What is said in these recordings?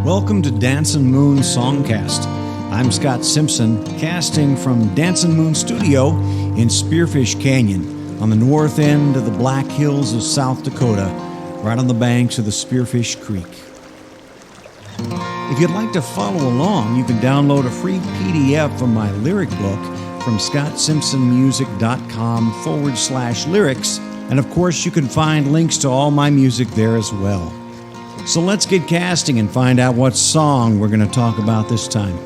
Welcome to Dancin Moon Songcast. I'm Scott Simpson, casting from Dancin Moon Studio in Spearfish Canyon on the north end of the Black Hills of South Dakota, right on the banks of the Spearfish Creek. If you'd like to follow along, you can download a free PDF of my lyric book from scottsimpsonmusic.com/lyrics, and of course you can find links to all my music there as well. So let's get casting and find out what song we're going to talk about this time.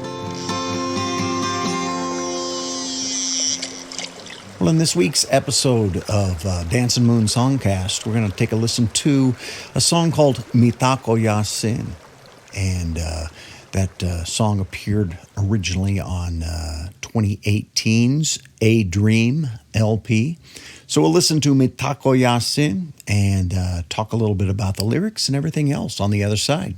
Well, in this week's episode of Dancin Moon Songcast, we're going to take a listen to a song called Mitak Oyasin. And that song appeared originally on 2018's A Dream LP. So we'll listen to Mitak Oyasin and talk a little bit about the lyrics and everything else on the other side.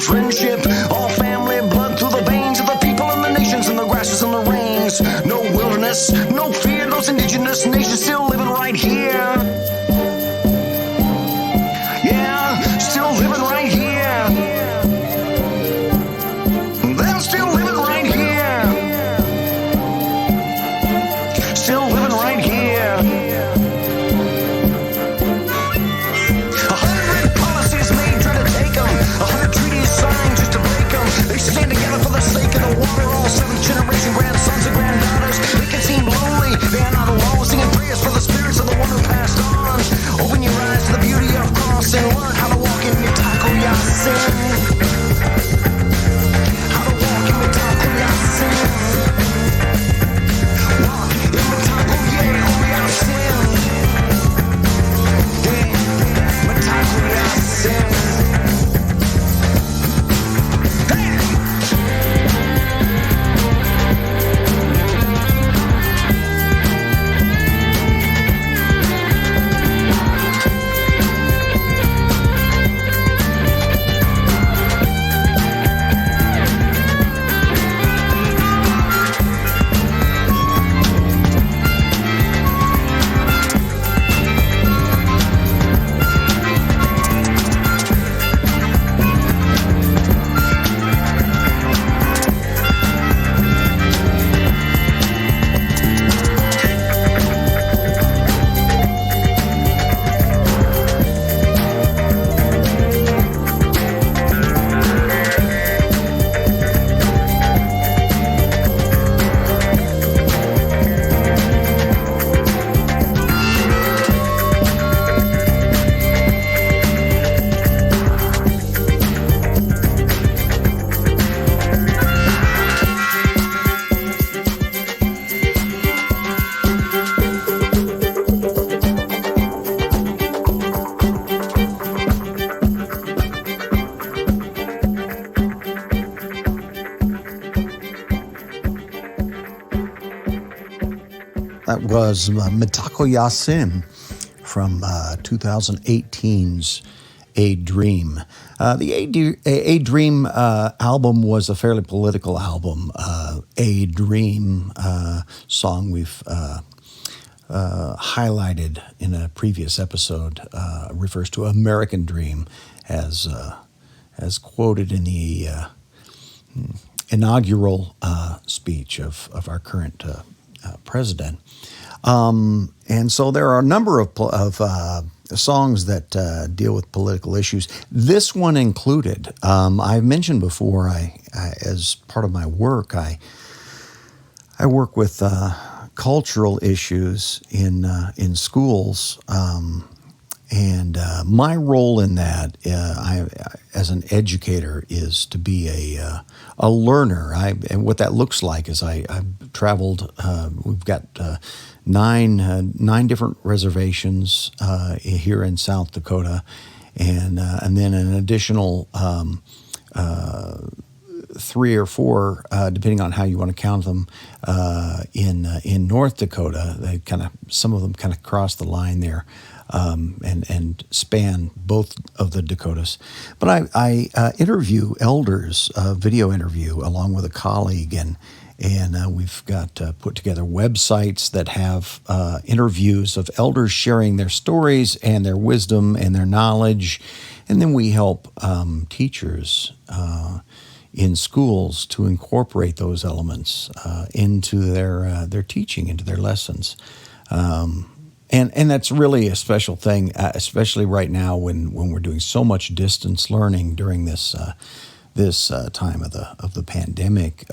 Friendship, all family, blood through the veins of the people and the nations and the grasses and the rains. No wilderness, no fear, those indigenous nations still living right here. Yeah, still living right here. They're still living right here. Still living right here. 100 policies made trying to take them. 100 treaties signed just to break them. They stand together for the sake of the water. All seventh generation grandsons and granddaughters. They can seem lonely, they are not alone. Singing prayers for the spirits of the one who passed on. That was Mitak Oyasin from 2018's A Dream. The A Dream album was a fairly political album. A Dream song we've highlighted in a previous episode refers to American Dream as quoted in the inaugural speech of our current president. And so there are a number of songs that deal with political issues. This one included. I've mentioned before, I as part of my work, I work with cultural issues in schools. And my role in that, as an educator, is to be a learner. And what that looks like is I've traveled. We've got nine different reservations here in South Dakota, and then an additional 3 or 4, depending on how you want to count them, in North Dakota. They some of them kind of cross the line there. And span both of the Dakotas. But I interview elders, video interview, along with a colleague, and we've got put together websites that have interviews of elders sharing their stories and their wisdom and their knowledge, and then we help teachers in schools to incorporate those elements into their teaching, into their lessons. And that's really a special thing, especially right now when we're doing so much distance learning during this time of the pandemic.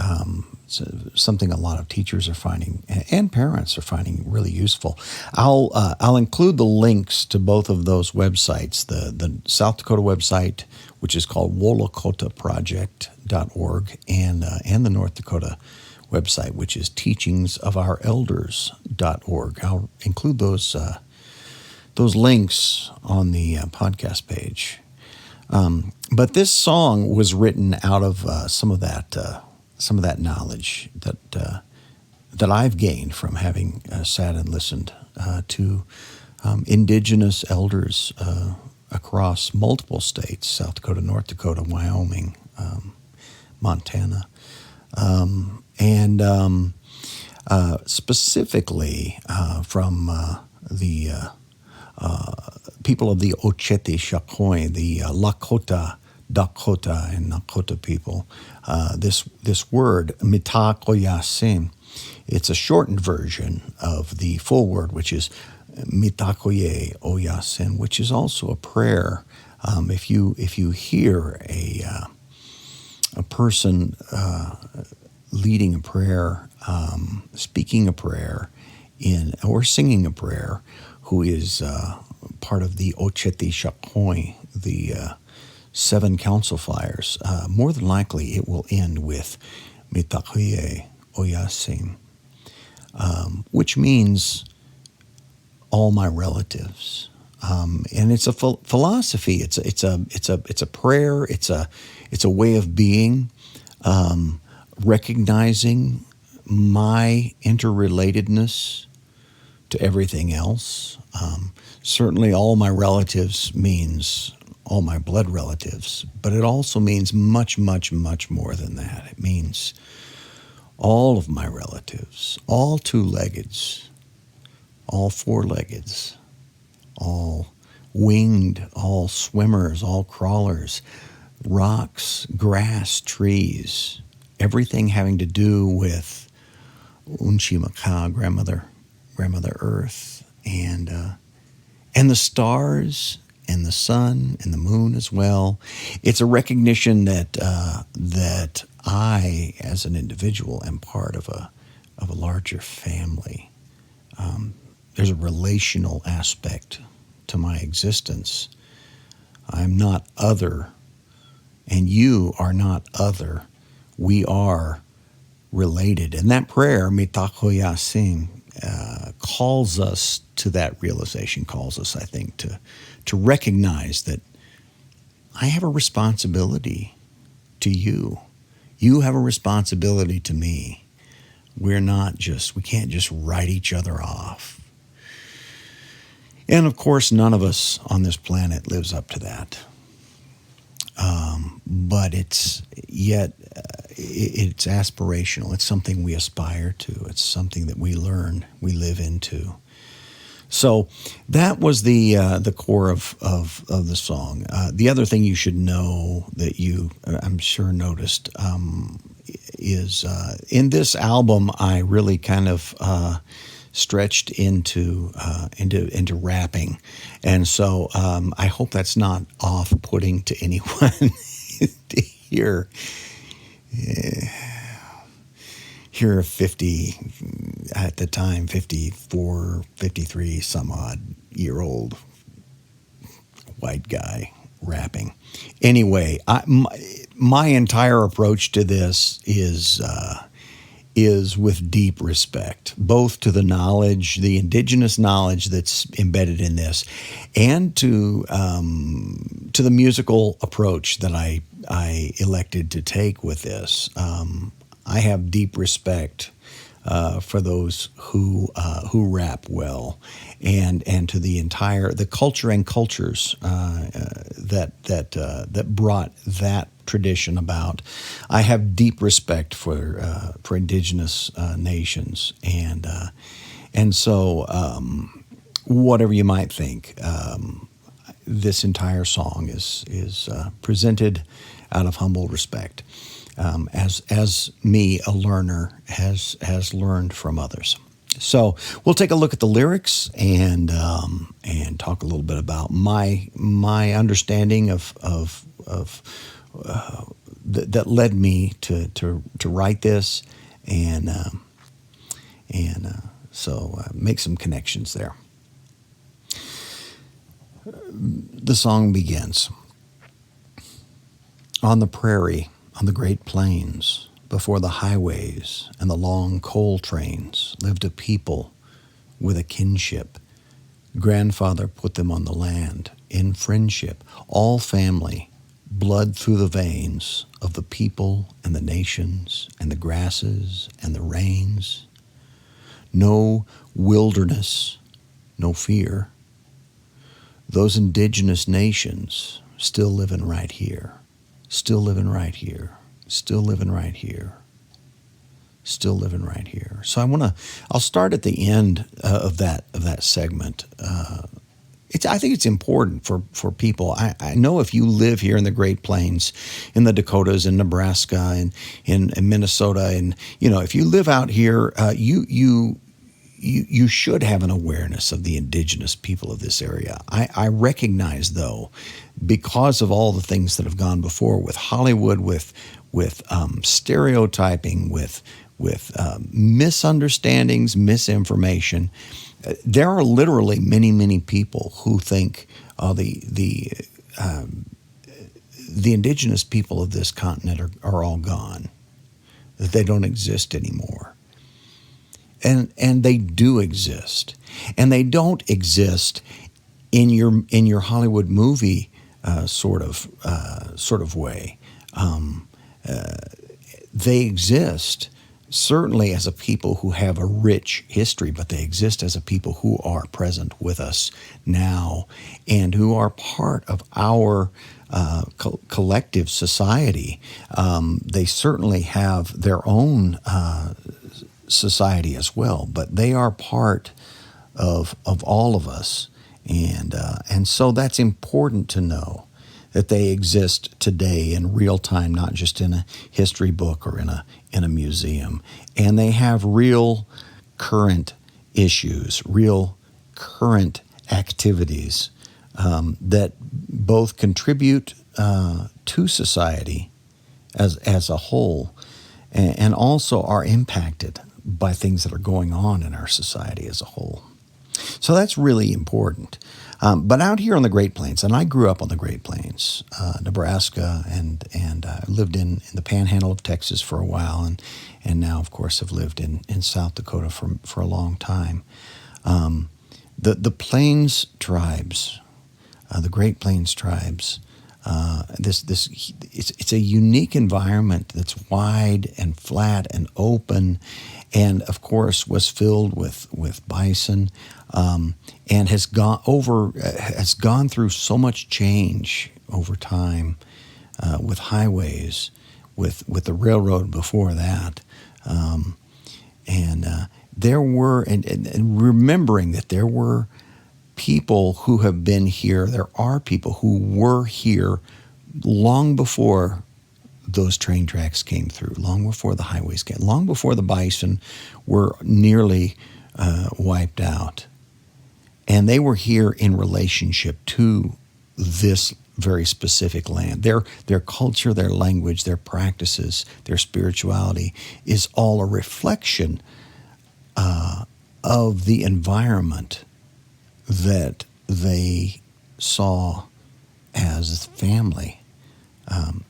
It's something a lot of teachers are finding and parents are finding really useful. I'll include the links to both of those websites: the South Dakota website, which is called wolakotaproject.org, and the North Dakota website, which is teachingsofourElders.org. I'll include those links on the podcast page. But this song was written out of some of that knowledge that I've gained from having sat and listened to indigenous elders across multiple states: South Dakota, North Dakota, Wyoming, Montana. And specifically from the people of the Ochete-Chacoin, the Lakota, Dakota, and Nakota people. This word, Mitak Oyasin, it's a shortened version of the full word, which is Mitakuye Oyasin, which is also a prayer. If you hear a person leading a prayer, speaking a prayer, or singing a prayer, who is part of the Ochete-Chacoin, the 7 council fires, more than likely it will end with Mitakuye Oyasin, which means all my relatives. And it's a philosophy. It's a prayer. It's a way of being. Recognizing my interrelatedness to everything else. Certainly all my relatives means all my blood relatives, but it also means much, much, much more than that. It means all of my relatives, all 2-leggeds, all 4-leggeds, all winged, all swimmers, all crawlers, rocks, grass, trees, everything having to do with Unchimaka, grandmother Earth, and the stars, and the sun, and the moon as well. It's a recognition that I, as an individual, am part of a larger family. There's a relational aspect to my existence. I'm not other, and you are not other. We are related. And that prayer, Mitak Oyasin, calls us to that realization, calls us, I think, to recognize that I have a responsibility to you. You have a responsibility to me. We can't just write each other off. And of course, none of us on this planet lives up to that. But it's aspirational. It's something we aspire to. It's something that we learn, we live into. So that was the core of the song. The other thing you should know that you, I'm sure, noticed is in this album, I really kind of stretched into rapping, and so I hope that's not off-putting to anyone to hear. Here a 50, at the time, 54, 53, some odd year old white guy rapping. Anyway, my entire approach to this is with deep respect, both to the knowledge, the indigenous knowledge that's embedded in this, and to the musical approach that I elected to take with this. I have deep respect for those who rap well, and to the culture and cultures that brought that tradition about. I have deep respect for indigenous nations, and so whatever you might think, this entire song is presented out of humble respect. As me, a learner, has learned from others. So we'll take a look at the lyrics and talk a little bit about my understanding of that led me to write this, and so make some connections there. The song begins. On the prairie, on the great plains, before the highways and the long coal trains, lived a people with a kinship. Grandfather put them on the land in friendship, all family, blood through the veins of the people and the nations and the grasses and the rains. No wilderness, no fear. Those indigenous nations still living right here. Still living right here. Still living right here. Still living right here. So I'll start at the end of that segment. I think it's important for people. I know if you live here in the Great Plains, in the Dakotas, in Nebraska, and in Minnesota, and if you live out here, you should have an awareness of the indigenous people of this area. I recognize, though, because of all the things that have gone before with Hollywood, with stereotyping, with misunderstandings, misinformation, there are literally many, many people who think the indigenous people of this continent are all gone, that they don't exist anymore. And they do exist, and they don't exist in your Hollywood movie sort of way. They exist certainly as a people who have a rich history, but they exist as a people who are present with us now and who are part of our collective society. They certainly have their own society as well, but they are part of all of us, and so that's important to know that they exist today in real time, not just in a history book or in a museum, and they have real current issues, real current activities that both contribute to society as a whole, and also are impacted by things that are going on in our society as a whole. So that's really important. But out here on the Great Plains, and I grew up on the Great Plains, Nebraska, and lived in the Panhandle of Texas for a while, and now, of course, have lived in South Dakota for a long time. The Plains tribes, the Great Plains tribes, It's a unique environment that's wide and flat and open, and of course was filled with bison, and has gone through so much change over time, with highways, with the railroad before that, and there were and remembering that there were people who have been here. There are people who were here long before those train tracks came through, long before the highways came, long before the bison were nearly wiped out. And they were here in relationship to this very specific land. Their culture, their language, their practices, their spirituality is all a reflection of the environment that they saw as family.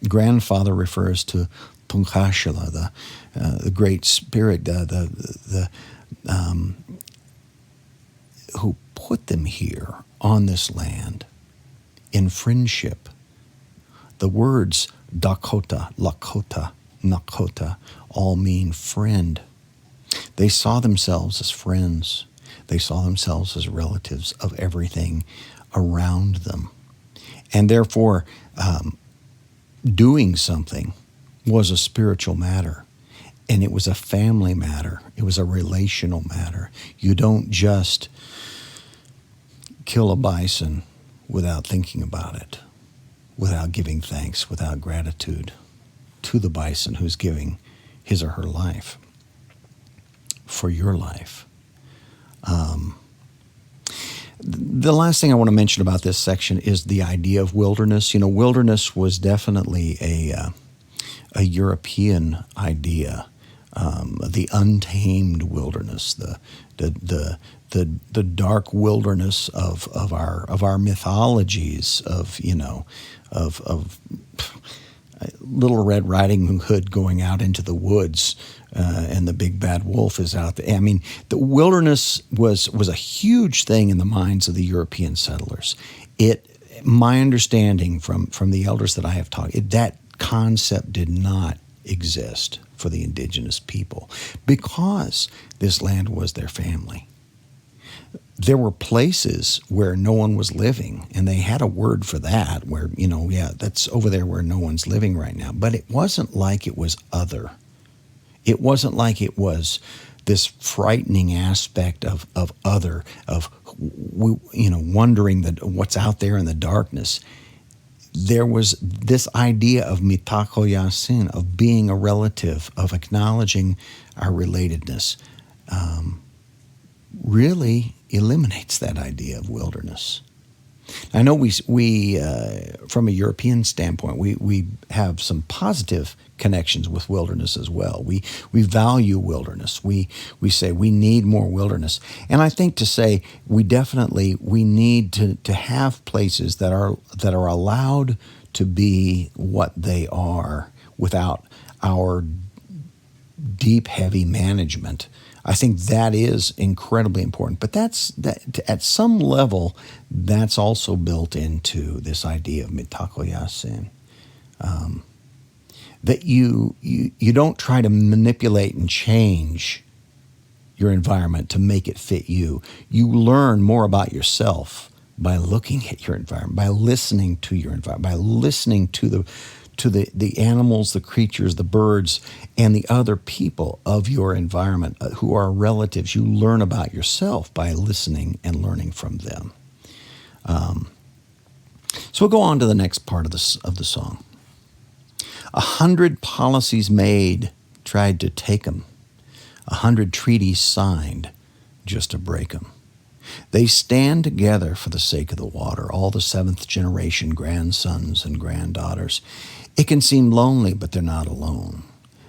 Grandfather refers to Tunkashila, the great spirit, who put them here on this land in friendship. The words Dakota, Lakota, Nakota all mean friend. They saw themselves as friends. They saw themselves as relatives of everything around them. And therefore, doing something was a spiritual matter. And it was a family matter. It was a relational matter. You don't just kill a bison without thinking about it, without giving thanks, without gratitude to the bison who's giving his or her life for your life. The last thing I want to mention about this section is the idea of wilderness. You know, wilderness was definitely a European idea, the untamed wilderness, the dark wilderness of our mythologies, of Little Red Riding Hood going out into the woods, and the big bad wolf is out there. I mean, the wilderness was a huge thing in the minds of the European settlers. My understanding from the elders that I have talked, that concept did not exist for the indigenous people because this land was their family. There were places where no one was living, and they had a word for that, where, that's over there where no one's living right now. But it wasn't like it was other. It wasn't like it was this frightening aspect of other, of, wondering what's out there in the darkness. There was this idea of Mitak Oyasin, of being a relative, of acknowledging our relatedness, really eliminates that idea of wilderness. I know we from a European standpoint, we have some positive connections with wilderness as well. We value wilderness. We say we need more wilderness. And I think to say we need to have places that are allowed to be what they are without our deep, heavy management. I think that is incredibly important. But at some level, that's also built into this idea of Mitak Oyasin. That you don't try to manipulate and change your environment to make it fit you. You learn more about yourself by looking at your environment, by listening to your environment, by listening to the animals, the creatures, the birds, and the other people of your environment who are relatives. You learn about yourself by listening and learning from them. So we'll go on to the next part of the song. 100 policies made, tried to take 'em. 100 treaties signed, just to break 'em. They stand together for the sake of the water, all the seventh generation grandsons and granddaughters. It can seem lonely, but they're not alone.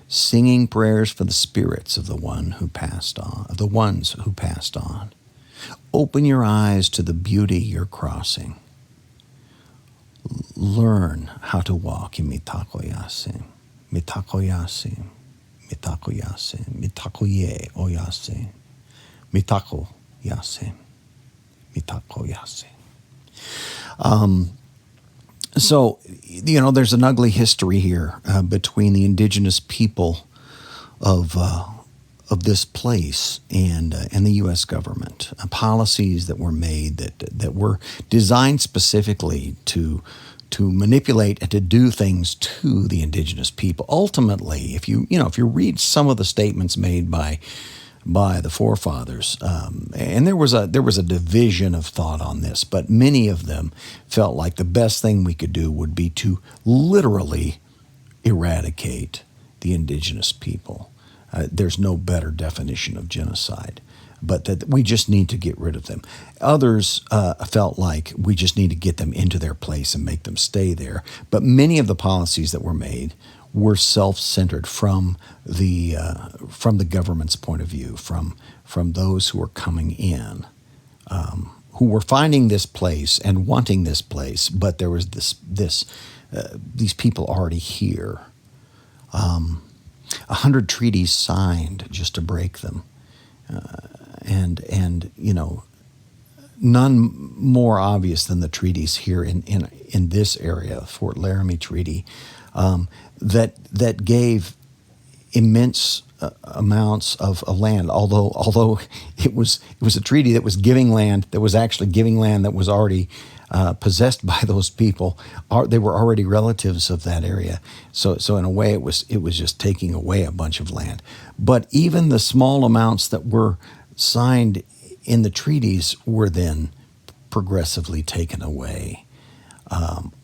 Singing prayers for the spirits of the ones who passed on. Open your eyes to the beauty you're crossing. Learn how to walk in Mitak Oyasin. Mitak Oyasin. Mitak Oyasin. Mitakuye Oyasin. Mitak Oyasin. Mitak Oyasin. So, there's an ugly history here between the indigenous people of this place and the U.S. government. Policies that were made that were designed specifically to manipulate and to do things to the indigenous people. Ultimately, if you read some of the statements made by the forefathers, and there was a division of thought on this, but many of them felt like the best thing we could do would be to literally eradicate the indigenous people. There's no better definition of genocide, but that we just need to get rid of them. Others felt like we just need to get them into their place and make them stay there. But many of the policies that were made were self-centered from the government's point of view, from those who were coming in, who were finding this place and wanting this place, but there was these people already here. 100 treaties signed just to break them, and none more obvious than the treaties here in this area, Fort Laramie Treaty, that gave immense amounts of land. Although it was a treaty that was giving land, that was actually giving land that was already possessed by those people. They were already relatives of that area. So in a way, it was just taking away a bunch of land. But even the small amounts that were signed in the treaties were then progressively taken away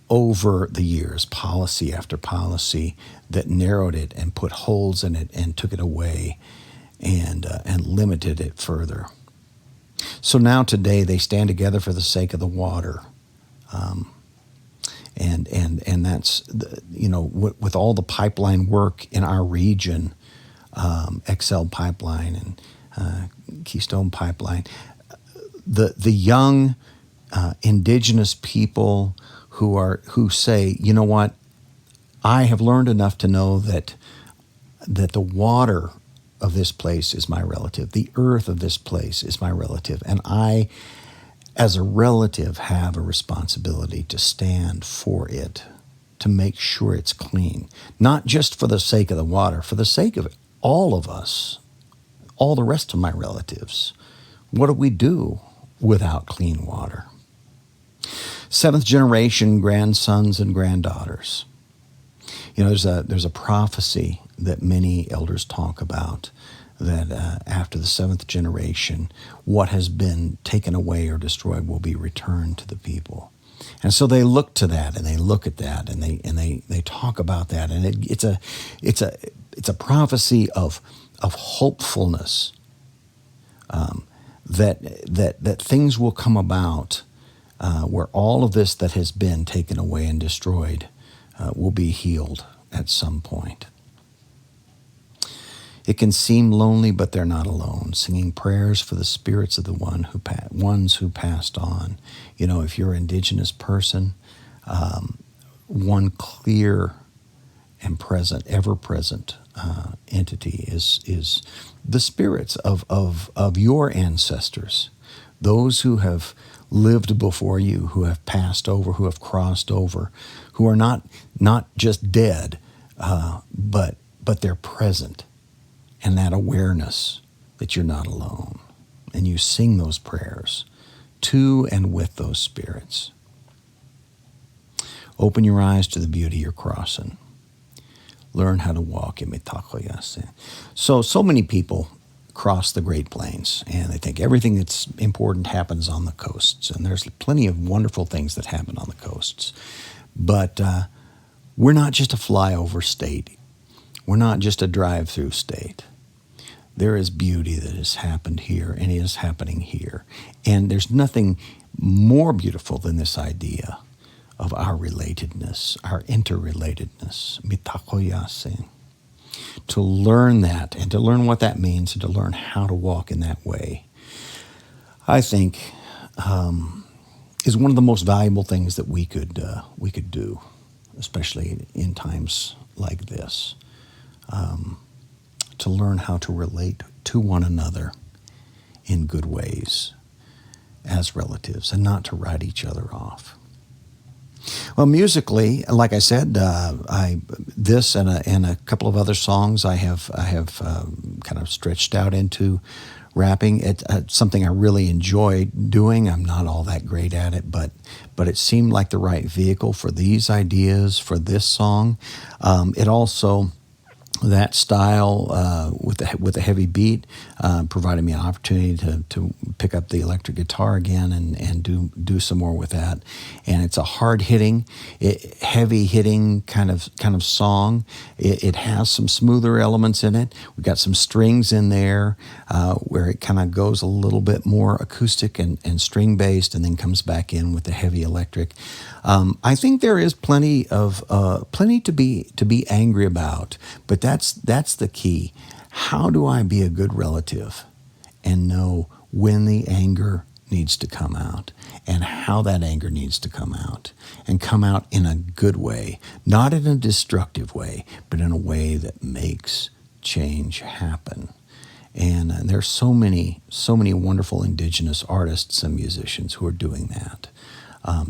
over the years, policy after policy that narrowed it and put holes in it and took it away and limited it further. So now today they stand together for the sake of the water. And that's, with all the pipeline work in our region, XL Pipeline and Keystone Pipeline, the young indigenous people who say, you know what, I have learned enough to know that the water of this place is my relative, the earth of this place is my relative, and I, as a relative, have a responsibility to stand for it, to make sure it's clean, not just for the sake of the water, for the sake of all of us, all the rest of my relatives. What do we do without clean water? Seventh generation grandsons and granddaughters. There's a prophecy that many elders talk about, that after the seventh generation, what has been taken away or destroyed will be returned to the people. And so they look to that, and they look at that, and they talk about that, and it's a prophecy of hopefulness, that things will come about where all of this that has been taken away and destroyed will be healed at some point. It can seem lonely, but they're not alone, singing prayers for the spirits of the ones who passed on. If you're an indigenous person, one clear and present, ever-present entity is the spirits of your ancestors, those who have lived before you, who have passed over, who have crossed over, who are not just dead, but they're present. And that awareness that you're not alone. And you sing those prayers to and with those spirits. Open your eyes to the beauty you're crossing. Learn how to walk in Mitak Oyasin. So many people cross the Great Plains, and they think everything that's important happens on the coasts. And there's plenty of wonderful things that happen on the coasts. But we're not just a flyover state. We're not just a drive-through state. There is beauty that has happened here and is happening here. And there's nothing more beautiful than this idea of our relatedness, our interrelatedness, Mitak Oyasin. To learn that and to learn what that means and to learn how to walk in that way, I think is one of the most valuable things that we could do, especially in times like this. To learn how to relate to one another in good ways as relatives and not to write each other off. Well, musically, like I said, this and a couple of other songs I have kind of stretched out into rapping. It's something I really enjoy doing. I'm not all that great at it, but it seemed like the right vehicle for these ideas for this song. It also, that style with a heavy beat provided me an opportunity to pick up the electric guitar again and do some more with that. And it's a hard hitting, heavy hitting kind of song. It has some smoother elements in it. We've got some strings in there where it kind of goes a little bit more acoustic and string based, and then comes back in with the heavy electric. I think there is plenty to be angry about, but that's the key. How do I be a good relative and know when the anger needs to come out and how that anger needs to come out, and come out in a good way, not in a destructive way, but in a way that makes change happen. And there's so many wonderful indigenous artists and musicians who are doing that.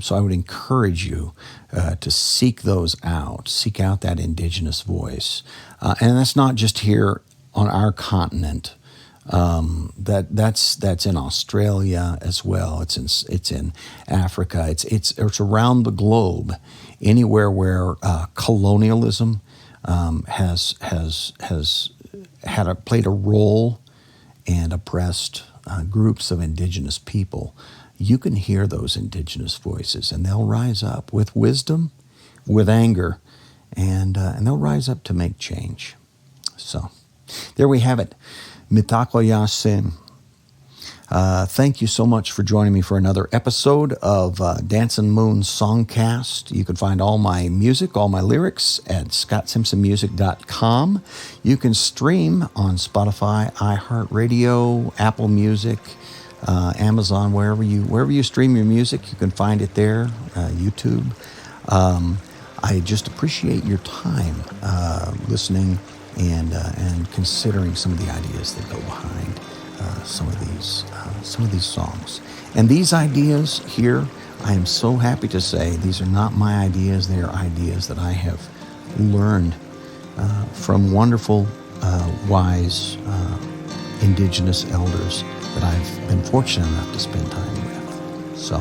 So I would encourage you to seek those out, seek out that indigenous voice. And that's not just here on our continent. That's in Australia as well. It's in Africa. It's around the globe. Anywhere where colonialism has played a role and oppressed groups of indigenous people, you can hear those indigenous voices, and they'll rise up with wisdom, with anger, and they'll rise up to make change. So there we have it. Mitak Oyasin. Thank you so much for joining me for another episode of Dancin Moon Songcast. You can find all my music, all my lyrics at scottsimpsonmusic.com. You can stream on Spotify, iHeartRadio, Apple Music, Amazon, wherever you stream your music, you can find it there, YouTube. I just appreciate your time listening and considering some of the ideas that go behind some of these songs. And these ideas here, I am so happy to say, these are not my ideas. They are ideas that I have learned from wonderful, wise indigenous elders that I've been fortunate enough to spend time with. So,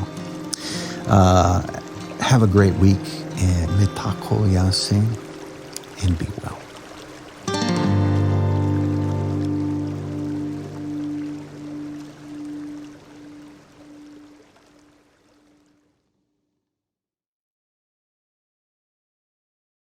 have a great week, and Mitak Oyasin, and be well.